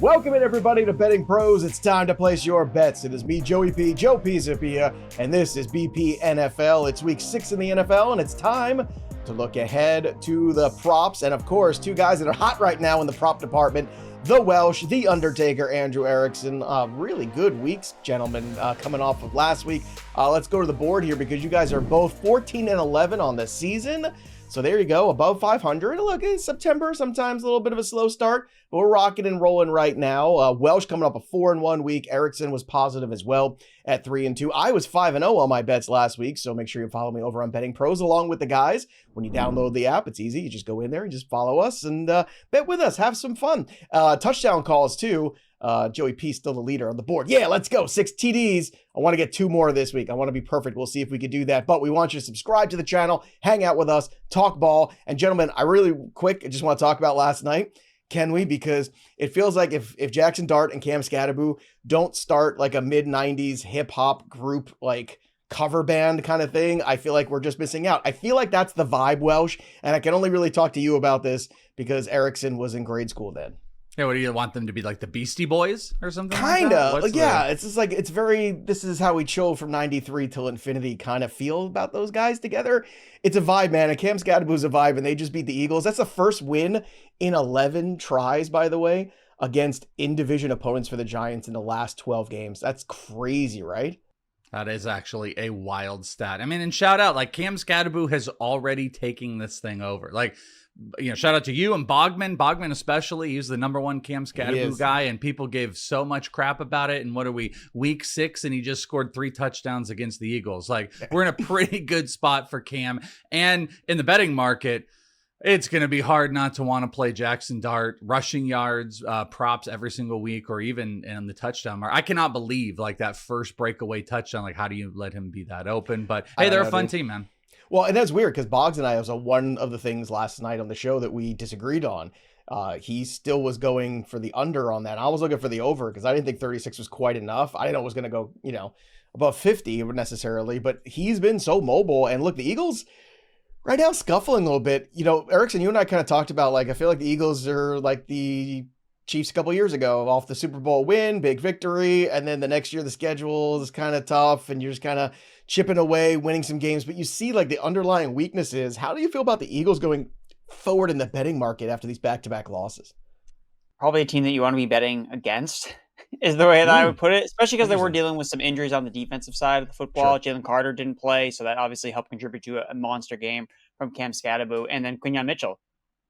Welcome in, everybody, to Betting Pros. It's time to place your bets. It is me, Joe Pisapia, and this is BP NFL. It's week 6 in the NFL, and it's time to look ahead to the props. And, of course, two guys that are hot right now in the prop department, the Welsh, the Undertaker, Andrew Erickson. Really good weeks, gentlemen, coming off of last week. Let's go to the board here because you guys are both 14-11 on the season. So there you go, above 500. Look, it's September, sometimes a little bit of a slow start, but we're rocking and rolling right now. Welsh coming up a 4-1 week. Erickson was positive as well at 3-2. I was 5-0 on my bets last week, so make sure you follow me over on Betting Pros along with the guys. When you download the app, it's easy. You just go in there and just follow us and bet with us. Have some fun. Touchdown calls too. Joey P still the leader on the board. Yeah, let's go. 6 TDs. I want to get 2 more this week. I want to be perfect. We'll see if we can do that. But we want you to subscribe to the channel, hang out with us, talk ball. And gentlemen, I just want to talk about last night. Can we? Because it feels like if Jackson Dart and Cam Scadaboo don't start like a mid-90s hip-hop group like cover band kind of thing, I feel like we're just missing out. I feel like that's the vibe, Welsh. And I can only really talk to you about this because Erickson was in grade school then. Yeah, what do you want them to be, like the Beastie Boys or something? Kinda, like yeah. It's just like, it's very, this is how we chill from 93 till infinity kind of feel about those guys together. It's a vibe, man. And Cam Scadaboo's a vibe, and they just beat the Eagles. That's the first win in 11 tries, by the way, against in-division opponents for the Giants in the last 12 games. That's crazy, right? That is actually a wild stat. I mean, and shout out, like Cam Scadaboo has already taken this thing over. Like, you know, shout out to you and Bogman especially. He's the #1 Cam Scadaboo guy, and people gave so much crap about it. And what are we, week 6, and he just scored 3 touchdowns against the Eagles. Like, we're in a pretty good spot for Cam. And in the betting market, it's going to be hard not to want to play Jackson Dart, rushing yards, props every single week, or even in the touchdown mark. I cannot believe like that first breakaway touchdown. Like, how do you let him be that open? But hey, they're a fun team, man. Well, and that's weird because Boggs and I, was one of the things last night on the show that we disagreed on. He still was going for the under on that. I was looking for the over because I didn't think 36 was quite enough. I didn't know it was going to go, above 50 necessarily, but he's been so mobile. And look, the Eagles right now scuffling a little bit. Erickson, you and I kind of talked about, like, I feel like the Eagles are like the Chiefs a couple years ago, off the Super Bowl win, big victory, and then the next year the schedule is kind of tough, and you're just kind of chipping away, winning some games, but you see like the underlying weaknesses. How do you feel about the Eagles going forward in the betting market after these back-to-back losses? Probably a team that you want to be betting against is the way that I would put it, especially because they were dealing with some injuries on the defensive side of the football. Sure. Jalen Carter didn't play, so that obviously helped contribute to a monster game from Cam Scadaboo. And then Quinyon Mitchell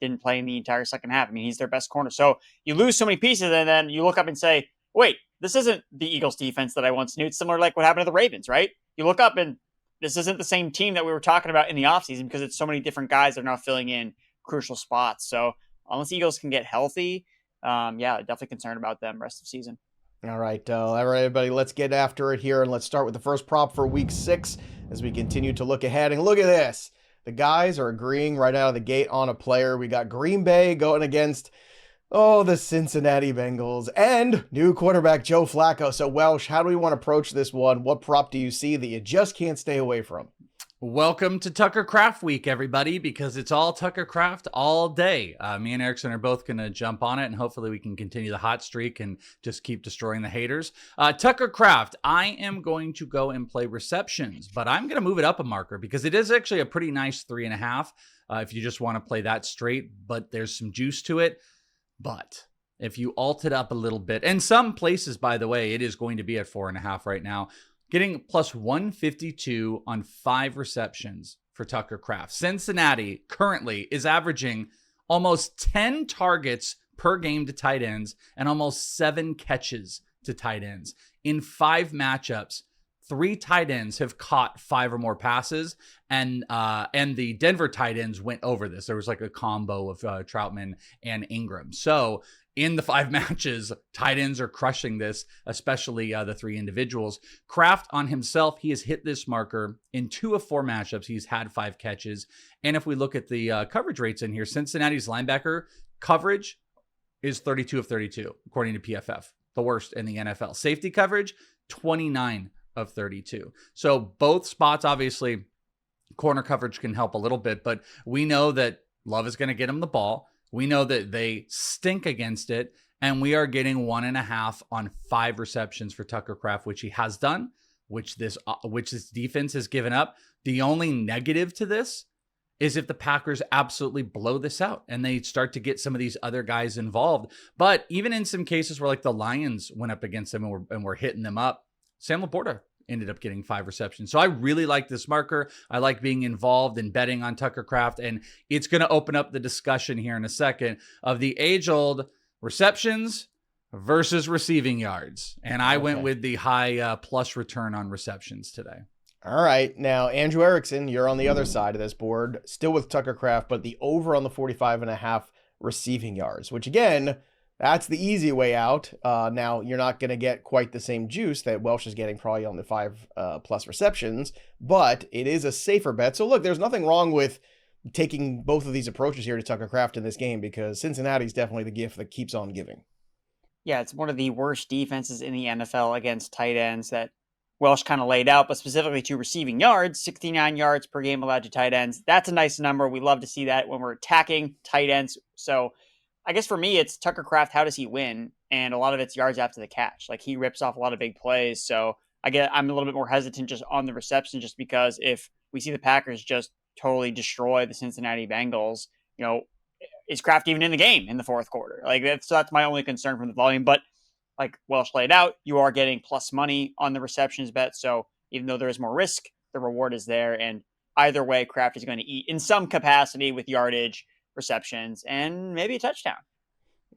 didn't play in the entire second half. I mean, he's their best corner. So you lose so many pieces, and then you look up and say, wait, this isn't the Eagles defense that I once knew. It's similar to like what happened to the Ravens, right? You look up and this isn't the same team that we were talking about in the offseason because it's so many different guys that are now filling in crucial spots. So unless the Eagles can get healthy, definitely concerned about them rest of the season. All right, everybody, let's get after it here, and let's start with the first prop for week 6 as we continue to look ahead. And look at this. The guys are agreeing right out of the gate on a player. We got Green Bay going against, the Cincinnati Bengals and new quarterback Joe Flacco. So, Welsh, how do we want to approach this one? What prop do you see that you just can't stay away from? Welcome to Tucker Kraft week, everybody, because it's all Tucker Kraft all day. Me and Erickson are both going to jump on it, and hopefully we can continue the hot streak and just keep destroying the haters. Tucker Kraft, I am going to go and play receptions, but I'm going to move it up a marker because it is actually a pretty nice 3.5 if you just want to play that straight, but there's some juice to it. But if you alt it up a little bit, and some places, by the way, it is going to be at 4.5 right now, getting plus 152 on 5 receptions for Tucker Kraft. Cincinnati currently is averaging almost 10 targets per game to tight ends and almost 7 catches to tight ends. In 5 matchups, 3 tight ends have caught 5 or more passes, and the Denver tight ends went over this. There was like a combo of Troutman and Ingram. So in the 5 matches, tight ends are crushing this, especially the 3 individuals. Kraft on himself, he has hit this marker in 2 of 4 matchups. He's had 5 catches. And if we look at the coverage rates in here, Cincinnati's linebacker coverage is 32 of 32, according to PFF, the worst in the NFL. Safety coverage, 29 of 32. So both spots, obviously, corner coverage can help a little bit, but we know that Love is going to get him the ball. We know that they stink against it, And we are getting 1.5 on 5 receptions for Tucker Kraft, which he has done, which this defense has given up. The only negative to this is if the Packers absolutely blow this out and they start to get some of these other guys involved. But even in some cases where like the Lions went up against them and were hitting them up, Sam Laporta ended up getting 5 receptions. So I really like this marker. I like being involved in betting on Tucker Kraft. And it's going to open up the discussion here in a second of the age-old receptions versus receiving yards. And I went with the high plus return on receptions today. All right. Now, Andrew Erickson, you're on the other side of this board, still with Tucker Kraft, but the over on the 45.5 receiving yards, which again, that's the easy way out. Now, you're not going to get quite the same juice that Welsh is getting probably on the 5 plus receptions, but it is a safer bet. So look, there's nothing wrong with taking both of these approaches here to Tucker Kraft in this game because Cincinnati's definitely the gift that keeps on giving. Yeah, it's one of the worst defenses in the NFL against tight ends that Welsh kind of laid out, but specifically to receiving yards, 69 yards per game allowed to tight ends. That's a nice number. We love to see that when we're attacking tight ends. So I guess for me, it's Tucker Kraft. How does he win? And a lot of it's yards after the catch. Like he rips off a lot of big plays. So I'm a little bit more hesitant just on the reception, just because if we see the Packers just totally destroy the Cincinnati Bengals, is Kraft even in the game in the fourth quarter? Like that's my only concern from the volume. But like Welsh laid out, you are getting plus money on the receptions bet. So even though there is more risk, the reward is there. And either way, Kraft is going to eat in some capacity with yardage, receptions, and maybe a touchdown.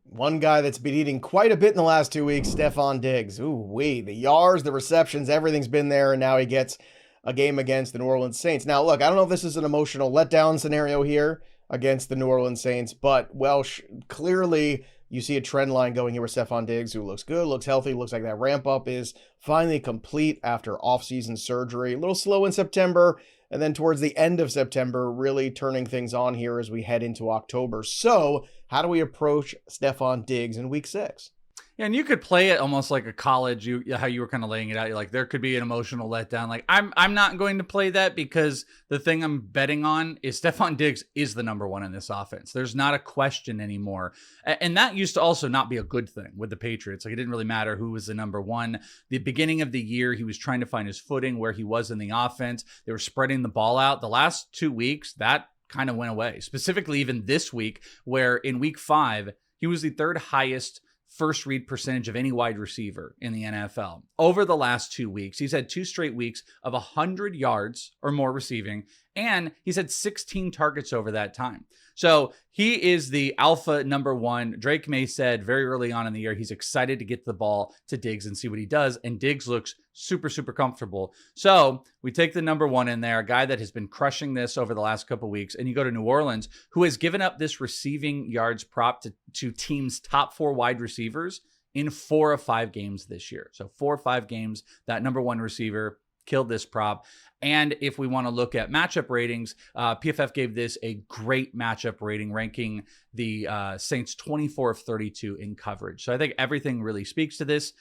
One guy that's been eating quite a bit in the last 2 weeks, Stefon Diggs. The yards, the receptions, everything's been there, and now he gets a game against the New Orleans Saints. Now, look, I don't know if this is an emotional letdown scenario here against the New Orleans Saints, but Welsh, clearly you see a trend line going here with Stefon Diggs, who looks good, looks healthy, looks like that ramp up is finally complete after offseason surgery. A little slow in September, and then towards the end of September, really turning things on here as we head into October. So how do we approach Stefon Diggs in week 6? Yeah, and you could play it almost like a college. How you were kind of laying it out. You're like, there could be an emotional letdown. Like, I'm not going to play that because the thing I'm betting on is Stefon Diggs is the number one in this offense. There's not a question anymore. And that used to also not be a good thing with the Patriots. Like, it didn't really matter who was the number one. The beginning of the year, he was trying to find his footing where he was in the offense. They were spreading the ball out. The last 2 weeks, that kind of went away. Specifically, even this week, where in week 5, he was the 3rd highest first read percentage of any wide receiver in the NFL. Over the last 2 weeks, he's had 2 straight weeks of 100 yards or more receiving, and he's had 16 targets over that time. So he is the alpha number one. Drake May said very early on in the year, he's excited to get the ball to Diggs and see what he does. And Diggs looks super, super comfortable. So we take the number one in there, a guy that has been crushing this over the last couple of weeks. And you go to New Orleans, who has given up this receiving yards prop to teams' top 4 wide receivers in 4 of 5 games this year. So 4 or 5 games, that number one receiver killed this prop. And if we want to look at matchup ratings, PFF gave this a great matchup rating, ranking the Saints 24 of 32 in coverage. So I think everything really speaks to this.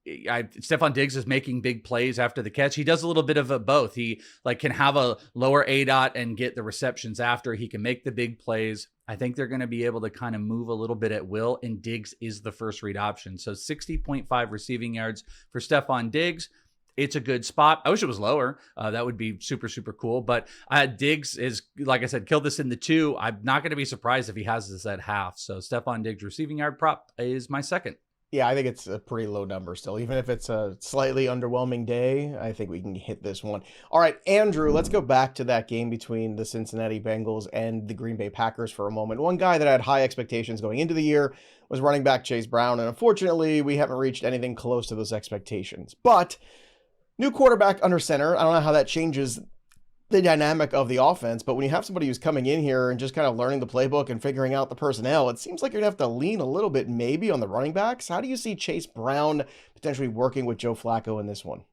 Stefon Diggs is making big plays after the catch. He does a little bit of both. He can have a lower ADOT and get the receptions after. He can make the big plays. I think they're going to be able to kind of move a little bit at will, and Diggs is the first read option. So 60.5 receiving yards for Stefon Diggs. It's a good spot. I wish it was lower. That would be super, super cool. But Diggs is, like I said, killed this in the 2. I'm not going to be surprised if he has this at half. So Stefon Diggs receiving yard prop is my second. Yeah, I think it's a pretty low number still. Even if it's a slightly underwhelming day, I think we can hit this one. All right, Andrew, let's go back to that game between the Cincinnati Bengals and the Green Bay Packers for a moment. One guy that had high expectations going into the year was running back Chase Brown, and unfortunately, we haven't reached anything close to those expectations. But new quarterback under center, I don't know how that changes the dynamic of the offense, but when you have somebody who's coming in here and just kind of learning the playbook and figuring out the personnel, it seems like you're going to have to lean a little bit maybe on the running backs. How do you see Chase Brown potentially working with Joe Flacco in this one?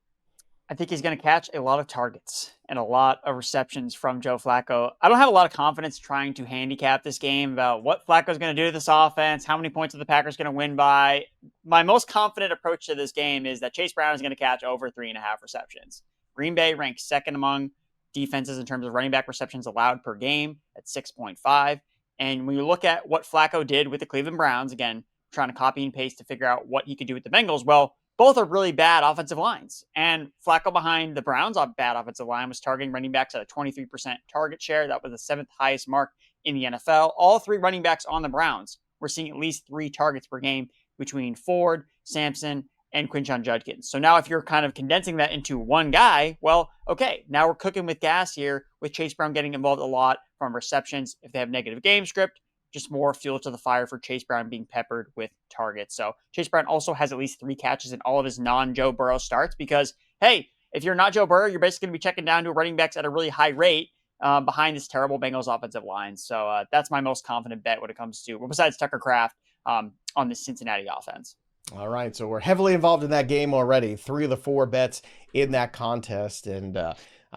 I think he's going to catch a lot of targets and a lot of receptions from Joe Flacco. I don't have a lot of confidence trying to handicap this game about what Flacco's going to do to this offense, how many points are the Packers going to win by. My most confident approach to this game is that Chase Brown is going to catch over 3.5 receptions. Green Bay ranks second among defenses in terms of running back receptions allowed per game at 6.5. And when you look at what Flacco did with the Cleveland Browns, again, trying to copy and paste to figure out what he could do with the Bengals. Well, both are really bad offensive lines. And Flacco behind the Browns' bad offensive line was targeting running backs at a 23% target share. That was the seventh highest mark in the NFL. All three running backs on the Browns were seeing at least 3 targets per game between Ford, Sampson, and Quinshon Judkins. So now if you're kind of condensing that into one guy, well, okay, now we're cooking with gas here with Chase Brown getting involved a lot from receptions. If they have negative game script, just more fuel to the fire for Chase Brown being peppered with targets. So Chase Brown also has at least 3 catches in all of his non-Joe Burrow starts because, hey, if you're not Joe Burrow, you're basically going to be checking down to running backs at a really high rate behind this terrible Bengals offensive line. So that's my most confident bet when it comes to, well, besides Tucker Kraft, on the Cincinnati offense. All right, so we're heavily involved in that game already. 3 of the 4 bets in that contest, and I'm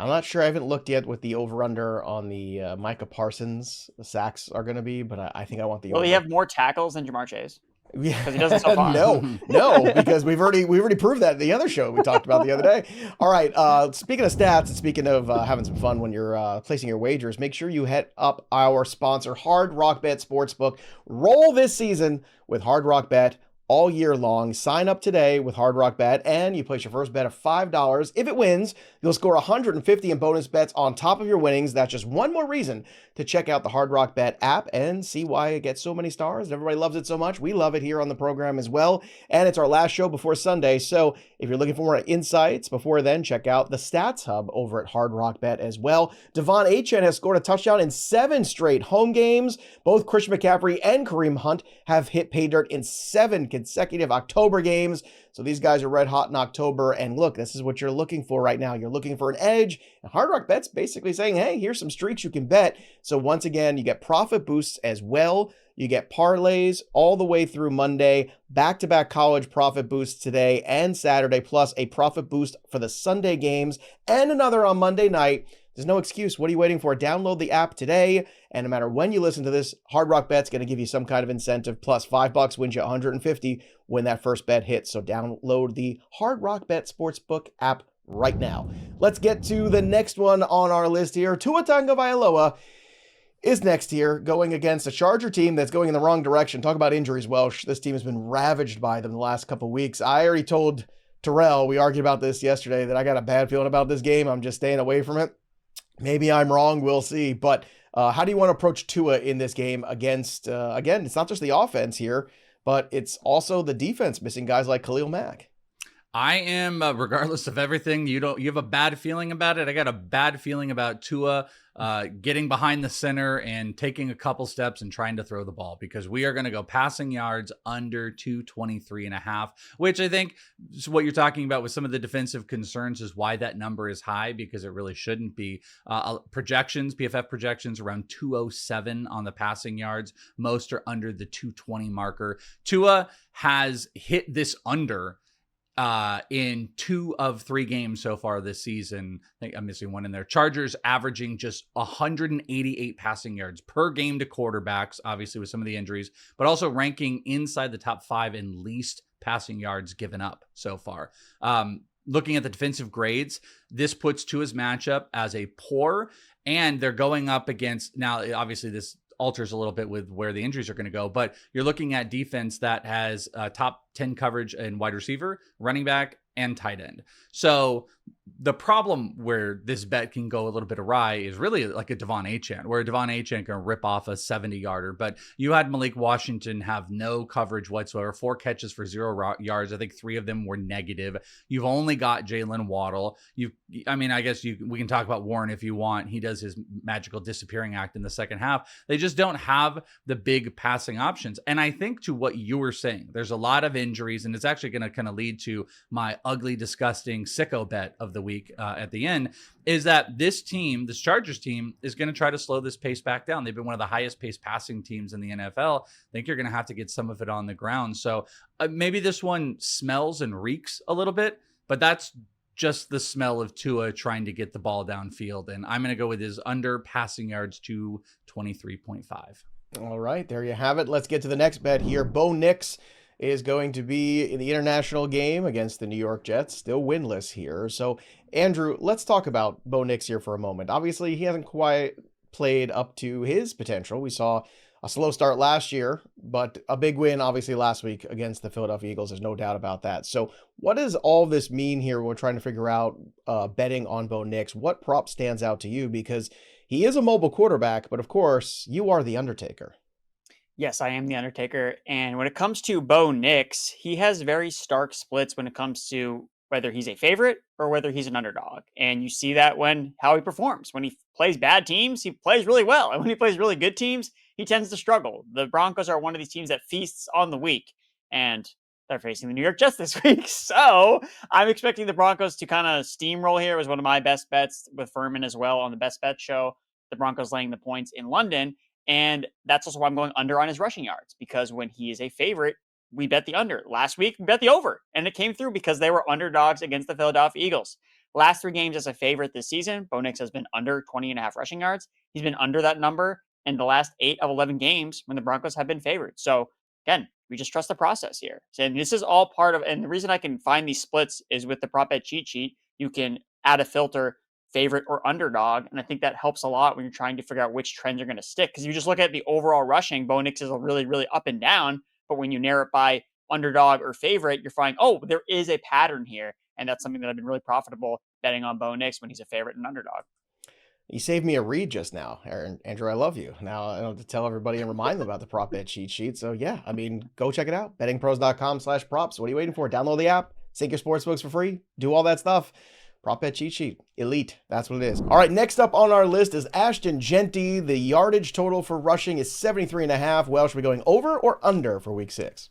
not sure. I haven't looked yet what the over/under on the Micah Parsons sacks are going to be, but I think I want the. Will over. he have more tackles than Jamar Chase? Yeah, because he doesn't so far. no, because we've already proved that in the other show we talked about the other day. All right, speaking of stats and speaking of having some fun when you're placing your wagers, make sure you hit up our sponsor, Hard Rock Bet Sportsbook. Roll this season with Hard Rock Bet all year long. Sign up today with Hard Rock Bet, and you place your first bet of $5. If it wins, you'll score 150 in bonus bets on top of your winnings. That's just one more reason to check out the Hard Rock Bet app and see why it gets so many stars. Everybody loves it so much. We love it here on the program as well. And it's our last show before Sunday. So if you're looking for more insights before then, check out the Stats Hub over at Hard Rock Bet as well. Devon Achane has scored a touchdown in 7 straight home games. Both Christian McCaffrey and Kareem Hunt have hit pay dirt in 7 consecutive October games. So these guys are red hot in October. And look, this is what you're looking for right now. You're looking for an edge. And Hard Rock Bet's basically saying, hey, here's some streaks you can bet. So once again, you get profit boosts as well. You get parlays all the way through Monday, back-to-back college profit boosts today and Saturday, plus a profit boost for the Sunday games and another on Monday night. There's no excuse. What are you waiting for? Download the app today. And no matter when you listen to this, Hard Rock Bet's going to give you some kind of incentive. Plus $5 wins you 150 when that first bet hits. So download the Hard Rock Bet Sportsbook app right now. Let's get to the next one on our list here. Tua Tagovailoa is next here, going against a Charger team that's going in the wrong direction. Talk about injuries, Welsh. This team has been ravaged by them the last couple of weeks. I already told Terrell, we argued about this yesterday, that I got a bad feeling about this game. I'm just staying away from it. Maybe I'm wrong. We'll see. But how do you want to approach Tua in this game against, again, it's not just the offense here, but it's also the defense missing guys like Khalil Mack. I am, regardless of everything, you have a bad feeling about it. I got a bad feeling about Tua getting behind the center and taking a couple steps and trying to throw the ball, because we are going to go passing yards under 223.5, which I think is what you're talking about with some of the defensive concerns is why that number is high, because it really shouldn't be. Projections, PFF projections around 207 on the passing yards. Most are under the 220 marker. Tua has hit this under in 2 of 3 games so far this season. I think I'm missing one in there. Chargers averaging just 188 passing yards per game to quarterbacks, obviously with some of the injuries, but also ranking inside the top 5 in least passing yards given up so far. Looking at the defensive grades, this puts Tua's matchup as a poor, and they're going up against, now obviously this alters a little bit with where the injuries are going to go, but you're looking at defense that has top 10 coverage in wide receiver, running back, and tight end. So the problem where this bet can go a little bit awry is really like a Devon Achane, where Devon Achane can rip off a 70-yarder. But you had Malik Washington have no coverage whatsoever, 4 catches for 0 yards. I think 3 of them were negative. You've only got Jalen Waddle. I guess we can talk about Warren if you want. He does his magical disappearing act in the second half. They just don't have the big passing options. And I think to what you were saying, there's a lot of injuries, and it's actually going to kind of lead to my ugly, disgusting sicko bet of the week at the end, is that this Chargers team, is going to try to slow this pace back down. They've been one of the highest pace passing teams in the NFL. I think you're going to have to get some of it on the ground. So maybe this one smells and reeks a little bit, but that's just the smell of Tua trying to get the ball downfield. And I'm going to go with his under passing yards to 23.5. All right, there you have it. Let's get to the next bet here. Bo Nix is going to be in the international game against the New York Jets, still winless here. So, Andrew, let's talk about Bo Nix here for a moment. Obviously, he hasn't quite played up to his potential. We saw a slow start last year, but a big win obviously last week against the Philadelphia Eagles. There's no doubt about that. So what does all this mean here when we're trying to figure out betting on Bo Nix? What prop stands out to you? Because he is a mobile quarterback, but of course you are the Undertaker. Yes, I am the Undertaker. And when it comes to Bo Nix, he has very stark splits when it comes to whether he's a favorite or whether he's an underdog. And you see that how he performs. When he plays bad teams, he plays really well. And when he plays really good teams, he tends to struggle. The Broncos are one of these teams that feasts on the week. And they're facing the New York Jets this week. So I'm expecting the Broncos to kind of steamroll here. It was one of my best bets with Furman as well on the Best Bet show. The Broncos laying the points in London. And that's also why I'm going under on his rushing yards, because when he is a favorite, we bet the under. Last week, we bet the over, and it came through because they were underdogs against the Philadelphia Eagles. Last 3 games as a favorite this season, Bo Nix has been under 20.5 rushing yards. He's been under that number in the last 8 of 11 games when the Broncos have been favored. So again, we just trust the process here. And this is all part of, and the reason I can find these splits is with the prop bet cheat sheet. You can add a filter, favorite or underdog. And I think that helps a lot when you're trying to figure out which trends are going to stick. Because you just look at the overall rushing, Bo Nix is really, really up and down. But when you narrow it by underdog or favorite, you're finding, oh, there is a pattern here. And that's something that I've been really profitable betting on Bo Nix when he's a favorite and underdog. You saved me a read just now, Aaron. Andrew, I love you. Now I don't have to tell everybody and remind them about the prop bet cheat sheet. So yeah, I mean, go check it out. bettingpros.com/props. What are you waiting for? Download the app, sync your sportsbooks for free, do all that stuff. Prop bet cheat sheet. Elite. That's what it is. All right, next up on our list is Ashton Jeanty. The yardage total for rushing is 73.5. Welsh, are we going over or under for week 6?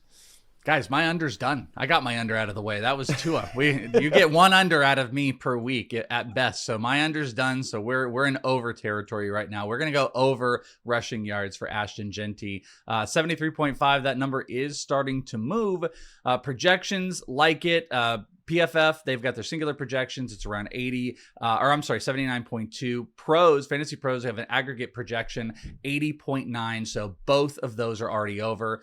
Guys, my under's done. I got my under out of the way. That was Tua. You get one under out of me per week at best. So my under's done. So we're in over territory right now. We're going to go over rushing yards for Ashton Jeanty. 73.5. That number is starting to move. Projections like it. PFF, they've got their singular projections. It's around 79.2. Pros, Fantasy Pros have an aggregate projection, 80.9. So both of those are already over.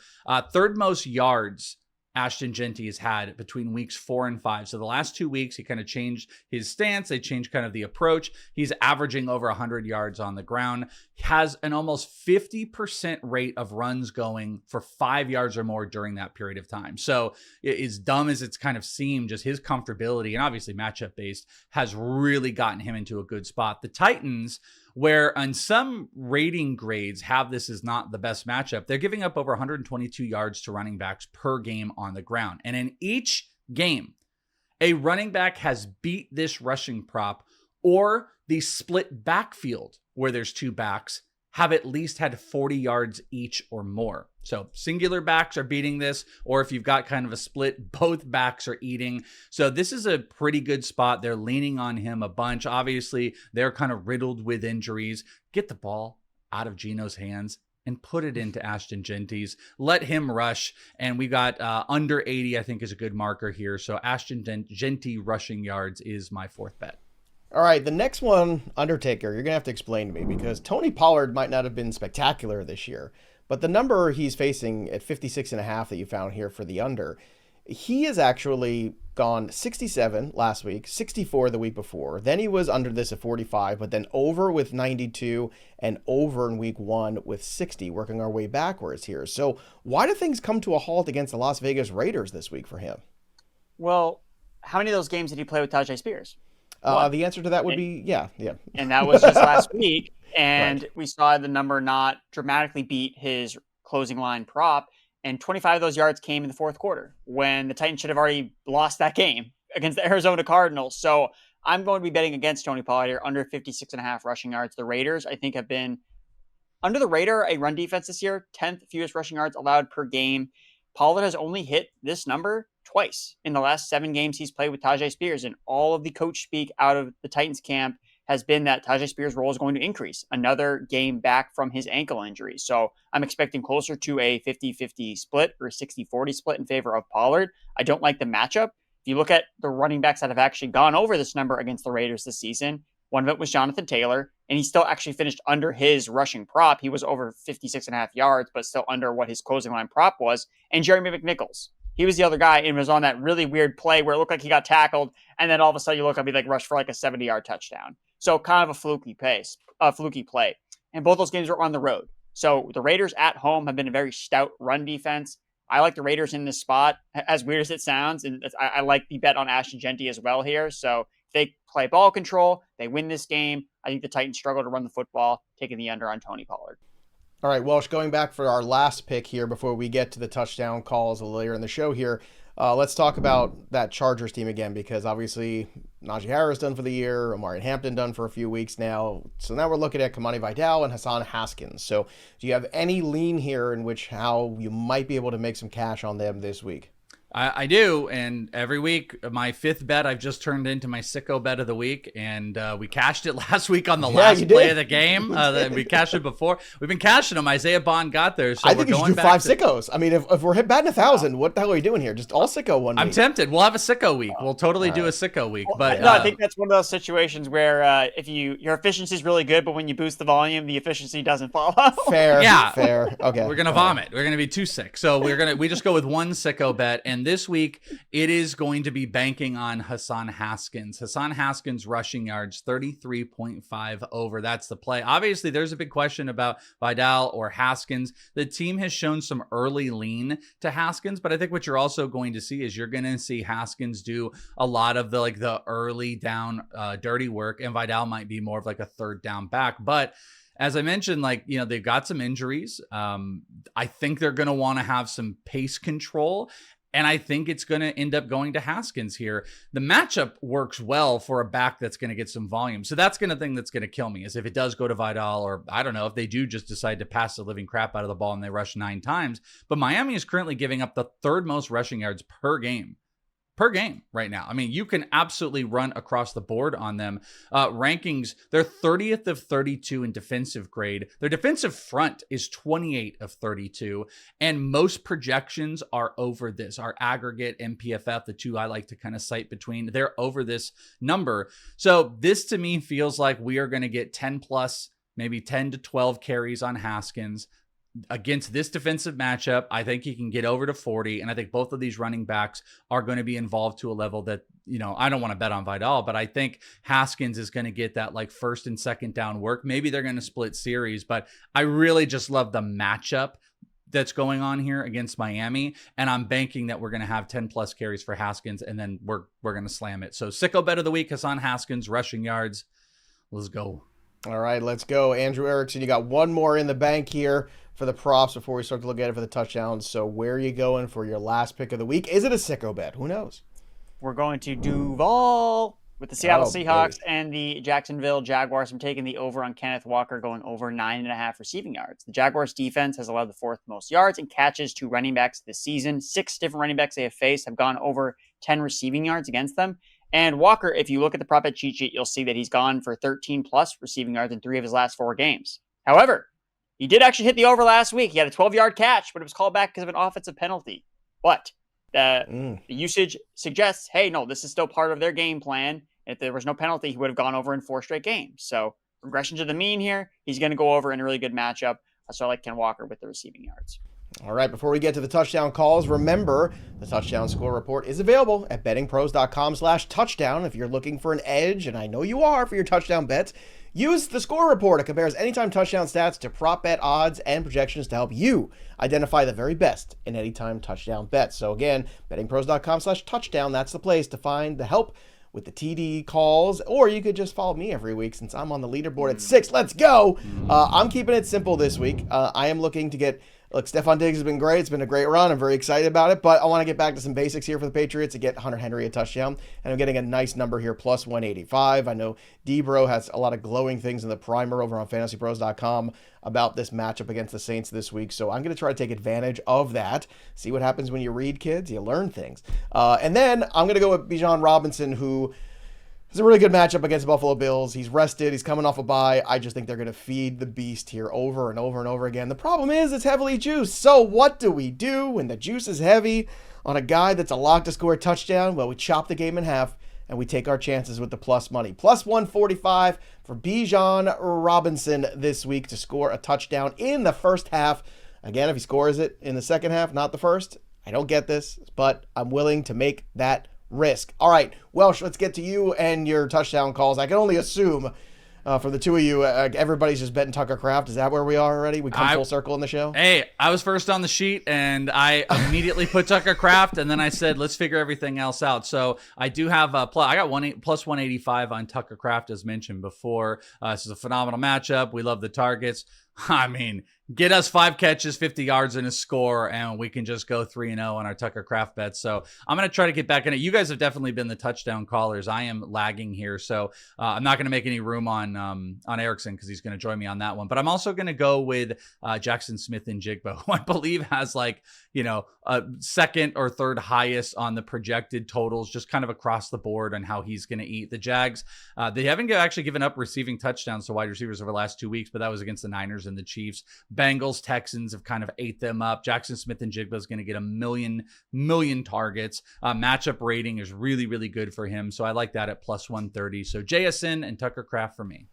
Third most yards Ashton Jeanty has had between weeks 4 and 5. So the last 2 weeks, he kind of changed his stance. They changed kind of the approach. He's averaging over 100 yards on the ground. He has an almost 50% rate of runs going for 5 yards or more during that period of time. So as dumb as it's kind of seemed, just his comfortability and obviously matchup based has really gotten him into a good spot. The Titans, where on some rating grades have this as not the best matchup, they're giving up over 122 yards to running backs per game on the ground. And in each game, a running back has beat this rushing prop, or the split backfield where there's 2 backs have at least had 40 yards each or more. So singular backs are beating this, or if you've got kind of a split, both backs are eating. So this is a pretty good spot. They're leaning on him a bunch. Obviously, they're kind of riddled with injuries. Get the ball out of Geno's hands and put it into Ashton Jeanty's. Let him rush. And we got under 80, I think is a good marker here. So Ashton Jeanty rushing yards is my 4th bet. All right, the next one, Undertaker, you're going to have to explain to me, because Tony Pollard might not have been spectacular this year, but the number he's facing at 56.5 that you found here for the under, he has actually gone 67 last week, 64 the week before. Then he was under this at 45, but then over with 92 and over in week 1 with 60, working our way backwards here. So why do things come to a halt against the Las Vegas Raiders this week for him? Well, how many of those games did he play with Tajay Spears? The answer to that would be yeah. And that was just last week. And Right. we saw the number not dramatically beat his closing line prop. And 25 of those yards came in the 4th quarter when the Titans should have already lost that game against the Arizona Cardinals. So I'm going to be betting against Tony Pollard here, under 56.5 rushing yards. The Raiders, I think, have been under the radar, a run defense this year, 10th fewest rushing yards allowed per game. Pollard has only hit this number twice in the last 7 games he's played with Tajay Spears, and all of the coach speak out of the Titans camp has been that Tajay Spears' role is going to increase. Another game back from his ankle injury. So I'm expecting closer to a 50-50 split or a 60-40 split in favor of Pollard. I don't like the matchup. If you look at the running backs that have actually gone over this number against the Raiders this season, one of it was Jonathan Taylor, and he still actually finished under his rushing prop. He was over 56.5 yards, but still under what his closing line prop was. And Jeremy McNichols, he was the other guy and was on that really weird play where it looked like he got tackled, and then all of a sudden you look up, he rushed for like a 70-yard touchdown. So kind of a fluky play. And both those games were on the road. So the Raiders at home have been a very stout run defense. I like the Raiders in this spot, as weird as it sounds. And I like the bet on Ashton Jeanty as well here. So if they play ball control, they win this game. I think the Titans struggle to run the football, taking the under on Tony Pollard. All right, Welsh, going back for our last pick here before we get to the touchdown calls later in the show here, let's talk about that Chargers team again, because obviously Najee Harris done for the year, Omari Hampton done for a few weeks now. So now we're looking at Kamani Vidal and Hassan Haskins. So do you have any lean here in which how you might be able to make some cash on them this week? I do, and every week, my fifth bet I've just turned into my sicko bet of the week, and we cashed it last week on the last play of the game. We cashed it before. We've been cashing them. Isaiah Bond got there, so I think you should do 5 sickos. I mean, if we're batting 1,000, what the hell are you doing here? Just all sicko one week. I'm tempted. We'll have a sicko week. We'll totally do a sicko week. But no, I think that's one of those situations where if your efficiency is really good, but when you boost the volume, the efficiency doesn't follow. Fair. Yeah. Fair. Okay. We're gonna vomit. We're gonna be too sick. So we just go with one sicko bet, and this week it is going to be banking on Hassan Haskins. Hassan Haskins rushing yards 33.5 over. That's the play. Obviously, there's a big question about Vidal or Haskins. The team has shown some early lean to Haskins, but I think what you're also going to see is you're going to see Haskins do a lot of the early down dirty work, and Vidal might be more of like a third down back. But as I mentioned, they've got some injuries. I think they're going to want to have some pace control. And I think it's going to end up going to Haskins here. The matchup works well for a back that's going to get some volume. So that's the thing that's going to kill me is if it does go to Vidal, or I don't know, if they do just decide to pass the living crap out of the ball and they rush 9 times. But Miami is currently giving up the 3rd most rushing yards per game right now. I mean, you can absolutely run across the board on them. Rankings, they're 30th of 32 in defensive grade. Their defensive front is 28 of 32. And most projections are over this. Our aggregate MPFF, the two I like to kind of cite between, they're over this number. So this to me feels like we are going to get 10 plus, maybe 10 to 12 carries on Haskins. Against this defensive matchup, I think he can get over to 40, and I think both of these running backs are going to be involved to a level that, I don't want to bet on Vidal, but I think Haskins is going to get that first and second down work. Maybe they're going to split series, but I really just love the matchup that's going on here against Miami, and I'm banking that we're going to have 10 plus carries for Haskins, and then we're going to slam it. So sicko bet of the week, Hassan Haskins, rushing yards. Let's go. All right, let's go. Andrew Erickson, you got one more in the bank here for the props before we start to look at it for the touchdowns. So where are you going for your last pick of the week? Is it a sicko bet? Who knows? We're going to Duval with the Seattle Seahawks and the Jacksonville Jaguars. I'm taking the over on Kenneth Walker, going over 9.5 receiving yards. The Jaguars defense has allowed the 4th most yards and catches to running backs this season. 6 different running backs they have faced have gone over 10 receiving yards against them. And Walker, if you look at the prop bet cheat sheet, you'll see that he's gone for 13 plus receiving yards in 3 of his last 4 games. However, he did actually hit the over last week. He had a 12-yard catch, but it was called back because of an offensive penalty. But the usage suggests, hey, no, this is still part of their game plan. If there was no penalty, he would have gone over in 4 straight games. So regression to the mean here. He's going to go over in a really good matchup. So I like Ken Walker with the receiving yards. All right, before we get to the touchdown calls, remember the touchdown score report is available at bettingpros.com/touchdown. If you're looking for an edge, and I know you are for your touchdown bets, use the score report. It compares anytime touchdown stats to prop bet odds and projections to help you identify the very best in anytime touchdown bets. So again, bettingpros.com/touchdown, that's the place to find the help with the TD calls, or you could just follow me every week since I'm on the leaderboard at 6. Let's go. I'm keeping it simple this week. I am looking to get, look, Stefon Diggs has been great. It's been a great run. I'm very excited about it, but I want to get back to some basics here for the Patriots to get Hunter Henry a touchdown, and I'm getting a nice number here, plus 185. I know D-Bro has a lot of glowing things in the primer over on fantasypros.com about this matchup against the Saints this week, so I'm going to try to take advantage of that. See what happens when you read, kids. You learn things. And then I'm going to go with Bijan Robinson, who is a really good matchup against the Buffalo Bills. He's rested. He's coming off a bye. I just think they're going to feed the beast here over and over and over again. The problem is it's heavily juiced. So what do we do when the juice is heavy on a guy that's a lock to score a touchdown? Well, we chop the game in half and we take our chances with the plus money. Plus 145 for Bijan Robinson this week to score a touchdown in the first half. Again, if he scores it in the second half, not the first, I don't get this, but I'm willing to make that risk. All right, Welsh, let's get to you and your touchdown calls. I can only assume For the two of you, everybody's just betting Tucker Kraft. Is that where we are already? We come full circle in the show? Hey, I was first on the sheet, and I immediately put Tucker Kraft, and then I said, let's figure everything else out. So I do have I got plus 185 on Tucker Kraft, as mentioned before. This is a phenomenal matchup. We love the targets. I mean, get us 5 catches, 50 yards, and a score, and we can just go 3-0 on our Tucker Kraft bets. So I'm going to try to get back in it. You guys have definitely been the touchdown callers. I am lagging here, so I'm not going to make any room on Erickson because he's going to join me on that one. But I'm also going to go with Jackson Smith and Jigba, who I believe has a second or third highest on the projected totals, just kind of across the board on how he's going to eat. The Jags, they haven't actually given up receiving touchdowns to wide receivers over the last 2 weeks, but that was against the Niners and the Chiefs. Bengals, Texans have kind of ate them up. Jackson Smith and Jigba is going to get a million targets. Matchup rating is really, really good for him. So I like that at plus 130. So JSN and Tucker Kraft for me.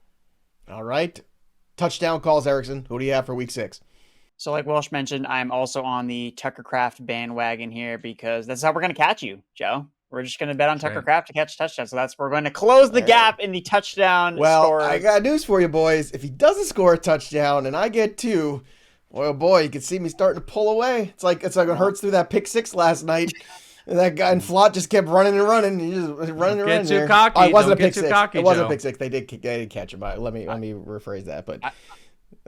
All right. Touchdown calls, Erickson. Who do you have for week 6? So like Welsh mentioned, I'm also on the Tucker Kraft bandwagon here because that's how we're going to catch you, Joe. We're just going to bet on Tucker Kraft to catch touchdowns. So we're going to close the gap in the touchdown score. I got news for you, boys. If he doesn't score a touchdown and I get 2, boy, you can see me starting to pull away. It's like it hurts through that pick 6 last night. And that guy in Flott just kept running and running. He just running and running. Get too cocky. It wasn't a pick 6. Cocky, it wasn't Joe. a pick 6. They did catch him. Let me rephrase that. But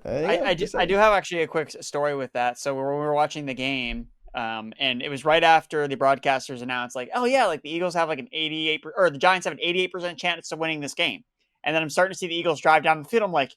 I do have actually a quick story with that. So we were watching the game. And it was right after the broadcasters announced, like, oh yeah, like the Eagles have like an 88 or the Giants have an 88% chance of winning this game. And then I'm starting to see the Eagles drive down the field. I'm like,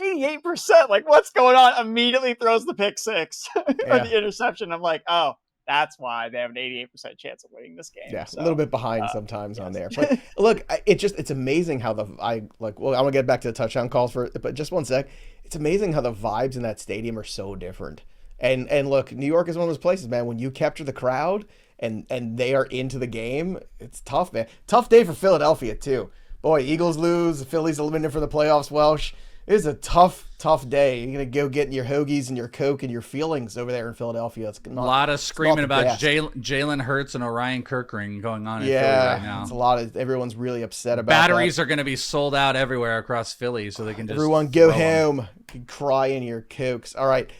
88%, like what's going on? Immediately throws the pick 6 or the interception. I'm like, oh, that's why they have an 88% chance of winning this game. Yeah, so, a little bit behind sometimes on there. But look, it's amazing how I'm gonna get back to the touchdown calls but just one sec. It's amazing how the vibes in that stadium are so different. And look, New York is one of those places, man, when you capture the crowd and they are into the game, it's tough, man. Tough day for Philadelphia, too. Boy, Eagles lose, the Phillies eliminated for the playoffs, Welsh. It is a tough day. You're going to go get your hoagies and your Coke and your feelings over there in Philadelphia. It's not, a lot of screaming about Jalen Hurts and Orion Kirkring going on in Philly right now. It's a lot of, everyone's really upset about Batteries are going to be sold out everywhere across Philly, so they can just everyone go home, cry in your Cokes. All right,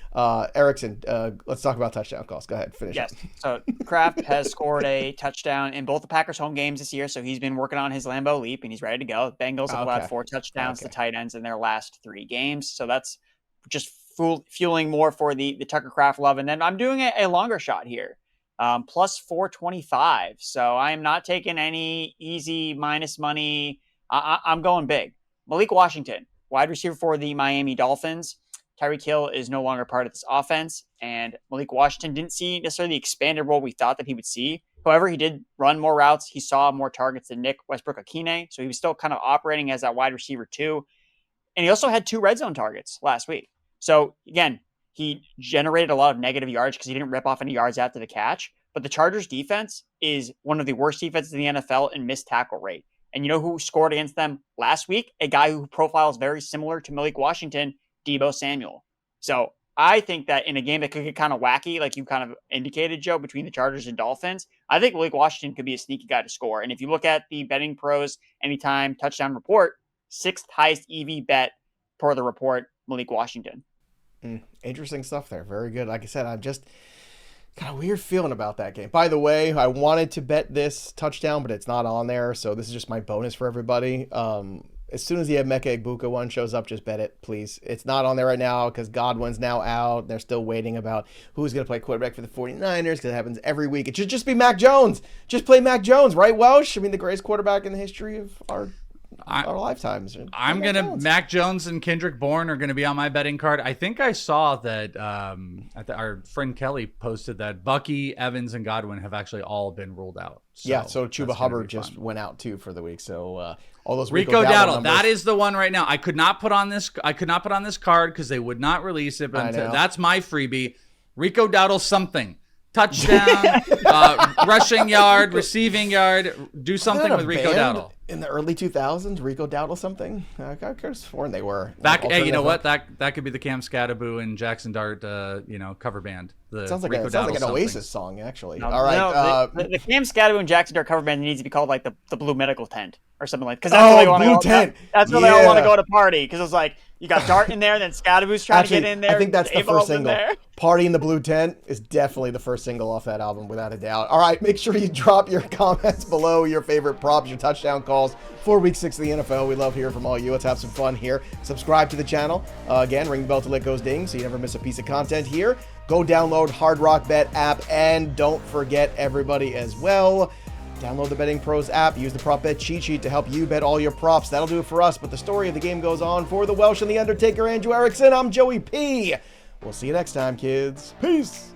Erickson, let's talk about touchdown calls. Go ahead, finish. Yes. So Kraft has scored a touchdown in both the Packers home games this year, so he's been working on his Lambeau leap and he's ready to go. Bengals have allowed 4 touchdowns to tight ends in their last 3 games, so that's just fueling more for the Tucker Kraft love. And then I'm doing a longer shot here, plus 425. So I am not taking any easy minus money. I'm going big. Malik Washington, wide receiver for the Miami Dolphins. Tyreek Hill is no longer part of this offense, and Malik Washington didn't see necessarily the expanded role we thought that he would see. However, he did run more routes. He saw more targets than Nick Westbrook-Akine, so he was still kind of operating as that wide receiver too. And he also had 2 red zone targets last week. So again, he generated a lot of negative yards because he didn't rip off any yards after the catch. But the Chargers defense is one of the worst defenses in the NFL in missed tackle rate. And you know who scored against them last week? A guy who profiles very similar to Malik Washington, Deebo Samuel. So I think that in a game that could get kind of wacky, like you kind of indicated, Joe, between the Chargers and Dolphins, I think Malik Washington could be a sneaky guy to score. And if you look at the BettingPros Anytime Touchdown Report, 6th highest EV bet per the report, Malik Washington. Interesting stuff there. Very good. Like I said, I'm just got a weird feeling about that game. By the way, I wanted to bet this touchdown, but it's not on there. So this is just my bonus for everybody. As soon as the Emeka Egbuka one shows up, just bet it, please. It's not on there right now because Godwin's now out. They're still waiting about who's going to play quarterback for the 49ers because it happens every week. It should just be Mac Jones. Just play Mac Jones, right, Welsh? I mean, the greatest quarterback in the history of our lifetimes. Mac Jones and Kendrick Bourne are going to be on my betting card. I think I saw that our friend Kelly posted that Bucky, Evans, and Godwin have actually all been ruled out. So Chuba Hubbard just went out too for the week. So all those Rico Dowdle, that is the one right now. I could not put on this card because they would not release it. But that's my freebie. Rico Dowdle something. Touchdown, rushing yard, receiving yard. Do something with Rico Dowdle. In the early 2000s, Rico Dowdle something? I could have sworn they were. Hey, you know what? That could be the Cam Scattaboo and Jackson Dart, cover band. The Sounds like Rico an Oasis something. song, actually. No, All right. no, the Cam Scadoo and Jackson Dart cover band needs to be called like the Blue Medical Tent or something like. Because that's where they want to go. Tent. That's where they all want to go to party. Because it's like you got Dart in there, and then Scadoo's trying to get in there. I think that's the first single. There. Party in the Blue Tent is definitely the first single off that album, without a doubt. All right, make sure you drop your comments below, your favorite props, your touchdown calls for Week 6 of the NFL. We love hearing from all you. Let's have some fun here. Subscribe to the channel. Again, ring the bell to let goes ding so you never miss a piece of content here. Go download Hard Rock Bet app, and don't forget, everybody, as well, download the BettingPros app. Use the prop bet cheat sheet to help you bet all your props. That'll do it for us, but the story of the game goes on. For the Welsh and the Undertaker, Andrew Erickson, I'm Joey P. We'll see you next time, kids. Peace.